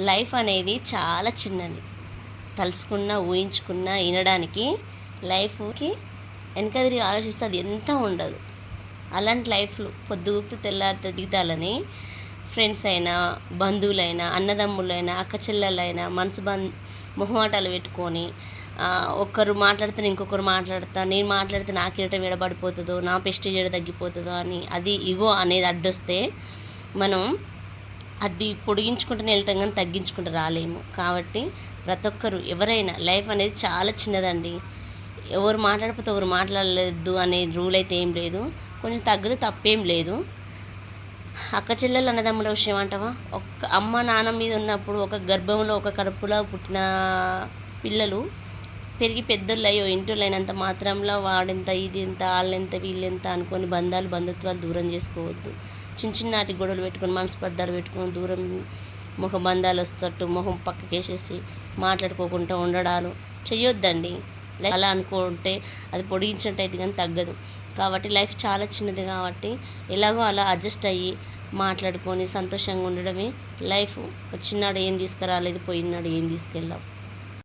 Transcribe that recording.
Life అనేది చాలా చిన్నది. తలుసుకున్నా ఊహించుకున్నా వినడానికి లైఫ్కి వెనకదిరి ఆలోచిస్తే అది ఎంత ఉండదు. అలాంటి లైఫ్లు పొద్దుగుక్తు తెల్లారితే దిగుతాలని ఫ్రెండ్స్ అయినా బంధువులైనా అన్నదమ్ములైనా అక్క చెల్లెలైనా మొహమాటాలు పెట్టుకొని ఒక్కరు మాట్లాడితే ఇంకొకరు మాట్లాడతా, నేను మాట్లాడితే నా కిరీటం విడబడిపోతుందో, నా ప్రెస్టీజ్ ఎడ తగ్గిపోతుందో అని అది ఇగో అనేది అడ్డొస్తే మనం అది పొడిగించుకుంటూనే వెళ్తాం కానీ తగ్గించుకుంటూ రాలేము. కాబట్టి ప్రతి ఒక్కరు ఎవరైనా లైఫ్ అనేది చాలా చిన్నదండి. ఎవరు మాట్లాడకపోతే ఎవరు మాట్లాడలేదు అనే రూల్ అయితే ఏం లేదు. కొంచెం తగ్గితే తప్పేం లేదు. అక్క చెల్లెలు అన్నదమ్ముల విషయం అంటావా, ఒక్క అమ్మ నాన్న మీద ఉన్నప్పుడు ఒక గర్భంలో ఒక కడుపులో పుట్టిన పిల్లలు పెరిగి పెద్దోళ్ళు అయ్యో ఇంటోళ్ళు అయినంత మాత్రంలో వాడెంత ఇది ఎంత వాళ్ళెంత వీళ్ళెంత అనుకొని బంధుత్వాలు దూరం చేసుకోవద్దు. చిన్ననాటి గొడవలు పెట్టుకొని మనస్పర్ధాలు పెట్టుకొని దూరం బంధాలు వస్తట్టు మొహం పక్కకేసేసి మాట్లాడుకోకుండా ఉండడాలు చెయ్యొద్దండి. అలా అనుకుంటే అది పొడిగించినట్టయితే కానీ తగ్గదు. కాబట్టి లైఫ్ చాలా చిన్నది కాబట్టి ఎలాగో అలా అడ్జస్ట్ అయ్యి మాట్లాడుకొని సంతోషంగా ఉండడమే లైఫ్. వచ్చినాడు ఏం తీసుకురాలేదు, పోయినాడు ఏం తీసుకెళ్ళాం.